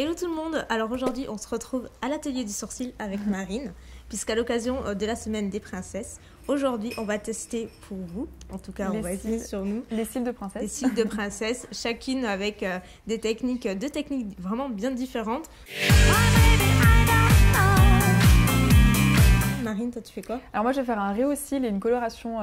Hello tout le monde, alors aujourd'hui on se retrouve à l'atelier du sourcil avec Marine, puisqu'à l'occasion de la semaine des princesses, aujourd'hui on va tester pour vous, en tout cas on va essayer sur nous, les cils de princesse. Des cils de princesse, chacune avec deux techniques vraiment bien différentes. Marine, toi tu fais quoi? Alors moi je vais faire un rehauss-cils et une coloration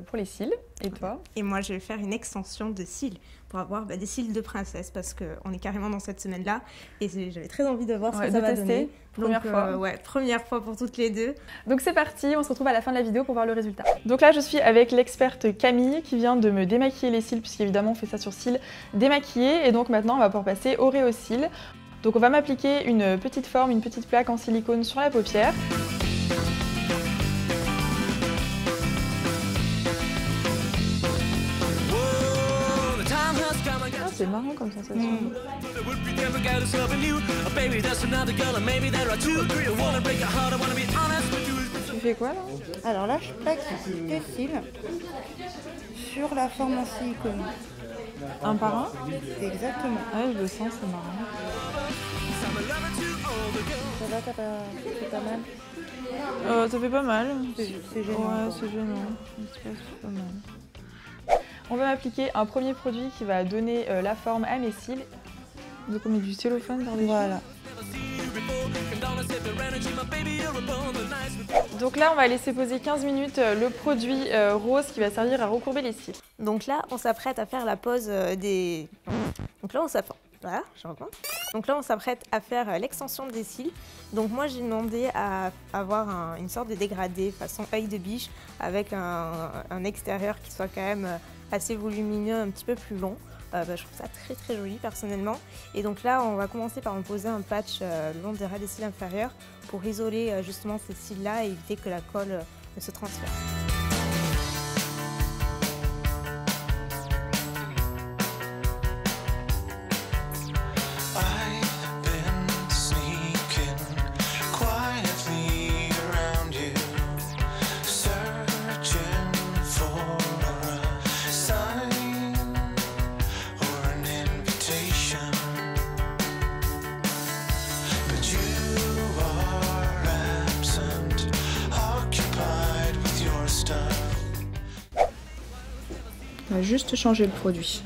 pour les cils, et toi? Et moi je vais faire une extension de cils pour avoir des cils de princesse parce qu'on est carrément dans cette semaine-là et j'avais très envie de voir ce que ça va donner. Première fois. Ouais, première fois pour toutes les deux. Donc c'est parti, on se retrouve à la fin de la vidéo pour voir le résultat. Donc là je suis avec l'experte Camille qui vient de me démaquiller les cils puisqu'évidemment on fait ça sur cils démaquillés et donc maintenant on va pouvoir passer au rehauss-cils. Donc on va m'appliquer une petite forme, une petite plaque en silicone sur la paupière. C'est marrant comme sensation. Tu fais quoi là? Alors là, je plaque des cils sur la forme en silicone. Un par un? Exactement. Ouais, je le sens, c'est marrant. Ça va, c'est pas mal? Ça fait pas mal. C'est gênant. Ouais, c'est gênant. C'est pas mal. On va m'appliquer un premier produit qui va donner la forme à mes cils. Donc on met du cellophane par-dessus. Voilà. Donc là on va laisser poser 15 minutes le produit rose qui va servir à recourber les cils. Donc là on s'apprête à faire la pose des... Donc là on s'apprête... Voilà, je reprends. Donc là on s'apprête à faire l'extension des cils. Donc moi j'ai demandé à avoir une sorte de dégradé façon œil de biche avec un extérieur qui soit quand même assez volumineux, un petit peu plus long. Je trouve ça très très joli personnellement. Et donc là on va commencer par en poser un patch le long des ras des cils inférieurs pour isoler justement ces cils là et éviter que la colle ne se transfère. On va juste changer le produit.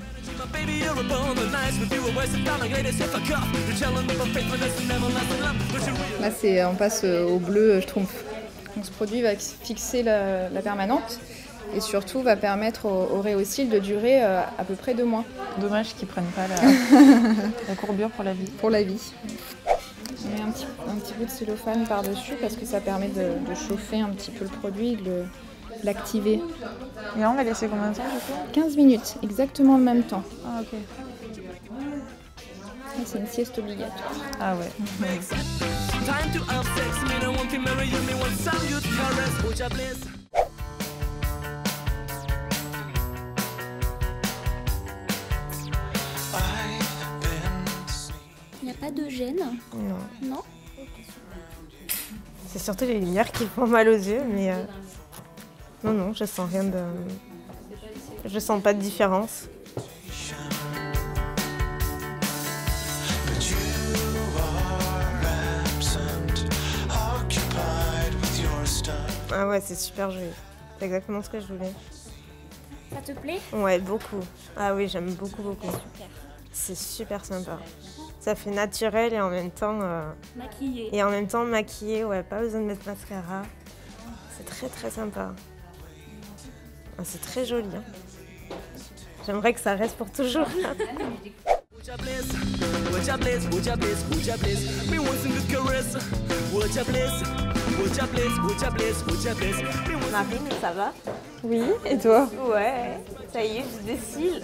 Là, on passe au bleu schtroumpf. Donc, ce produit va fixer la permanente et surtout va permettre au rehauss-cils de durer à peu près 2 mois. Dommage qu'ils prennent pas la courbure pour la vie. Pour la vie. On met un petit peu de cellophane par-dessus parce que ça permet de chauffer un petit peu le produit, de l'activer. Et là, on va laisser combien de temps du coup? 15 minutes, exactement le même temps. Ah ok. C'est une sieste obligatoire. Ah ouais. Il n'y a pas de gêne? Non. Non? C'est surtout les lumières qui font mal aux yeux, mais non, je sens rien de... Je sens pas de différence. Ah ouais, c'est super joli. C'est exactement ce que je voulais. Ça te plaît? Ouais, beaucoup. Ah oui, j'aime beaucoup. Super. C'est super sympa. Ça fait naturel et en même temps... Maquillé. Et en même temps maquillé, ouais, pas besoin de mettre mascara. C'est très très sympa. Ah, c'est très joli. Hein. J'aimerais que ça reste pour toujours. Marine, ça va? Oui, et toi? Ouais, ça y est, j'ai des cils.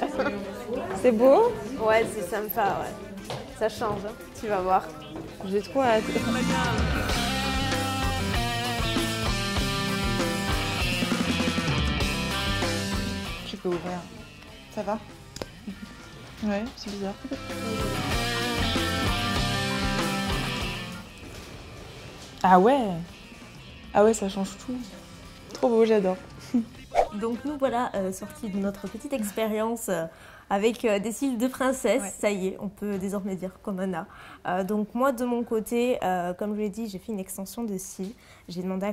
C'est beau? Ouais, c'est sympa, ouais. Ça change, hein. Tu vas voir. J'ai trop hâte. Tu peux ouvrir. Ça va? Ouais, c'est bizarre. Ah ouais! Ah ouais, ça change tout. Trop beau, j'adore. Donc nous voilà sortis de notre petite expérience avec des cils de princesse. Ouais. Ça y est, on peut désormais dire qu'on en a. Donc moi de mon côté, comme je l'ai dit, j'ai fait une extension de cils. J'ai demandé à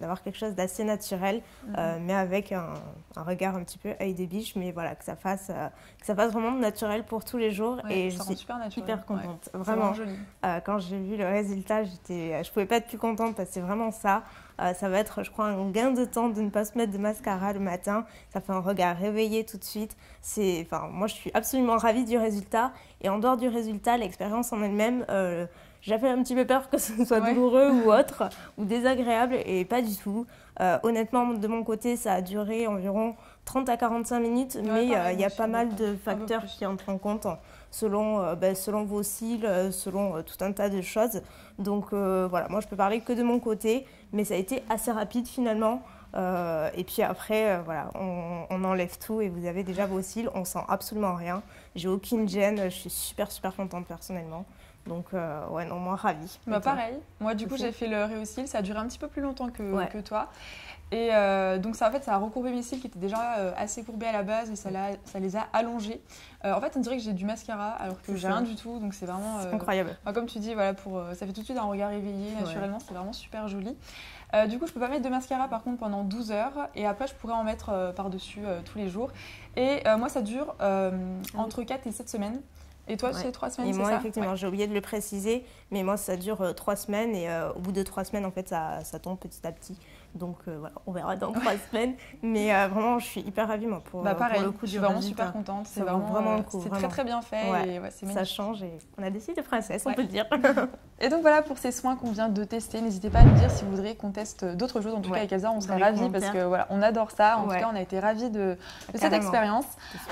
d'avoir quelque chose d'assez naturel, mais avec un regard un petit peu œil de biche, mais voilà, que ça fasse vraiment naturel pour tous les jours. Ouais, et ça je rend suis super naturel. hyper contente. Ouais, vraiment joli. Quand j'ai vu le résultat, je pouvais pas être plus contente parce que c'est vraiment ça. Ça va être, je crois, un gain de temps de ne pas se mettre de mascara le matin. Ça fait un regard réveillé tout de suite. Moi, je suis absolument ravie du résultat. Et en dehors du résultat, l'expérience en elle-même, j'avais un petit peu peur que ce soit douloureux ou autre, ou désagréable, et pas du tout. Honnêtement, de mon côté, ça a duré environ 30 à 45 minutes, mais il y a pas mal de facteurs qui entrent en compte selon vos cils, selon tout un tas de choses. Donc voilà, moi je peux parler que de mon côté, mais ça a été assez rapide finalement. Et puis après, voilà, on enlève tout et vous avez déjà vos cils, on sent absolument rien. J'ai aucune gêne, je suis super contente personnellement. Donc ouais, non, moi ravie. Bah pareil, moi du coup j'ai fait le Réucil, ça a duré un petit peu plus longtemps que toi. Et donc ça, en fait, ça a recourbé mes cils qui étaient déjà assez courbés à la base et ça les a allongés. En fait, on dirait que j'ai du mascara alors que j'ai rien du tout, donc c'est vraiment incroyable. Comme tu dis, voilà, ça fait tout de suite un regard éveillé naturellement, c'est vraiment super joli. Du coup, je peux pas mettre de mascara par contre pendant 12 heures et après je pourrais en mettre par-dessus tous les jours. Et moi, ça dure entre 4 et 7 semaines. Et toi, c'est 3 semaines, et c'est moi, ça effectivement, j'ai oublié de le préciser, mais moi, ça dure 3 semaines et au bout de 3 semaines, en fait, ça tombe petit à petit. Donc voilà, on verra dans 3 semaines. Mais vraiment, je suis hyper ravie, moi, pour le coup du résultat. Je suis vraiment super contente. C'est vraiment le coup. C'est très bien fait. Ouais, et c'est magnifique. Ça change et on a des cils de princesse, on peut le dire. Et donc voilà pour ces soins qu'on vient de tester. N'hésitez pas à nous dire si vous voudrez qu'on teste d'autres choses. En tout cas, avec Elsa, on serait ravis parce que voilà, on adore ça. En tout cas, on a été ravis de cette expérience.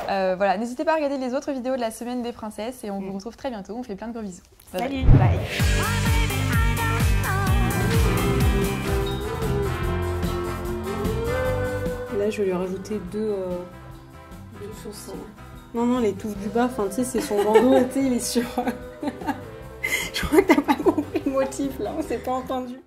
Voilà, n'hésitez pas à regarder les autres vidéos de la semaine des princesses et on vous retrouve très bientôt. On fait plein de gros bisous. Salut, bye. Là, je vais lui rajouter deux sourcils. Non, les touffes du bas, enfin, tu sais, c'est son bandeau, tu sais, il est sur... Je crois que t'as pas compris le motif, là, on s'est pas entendu.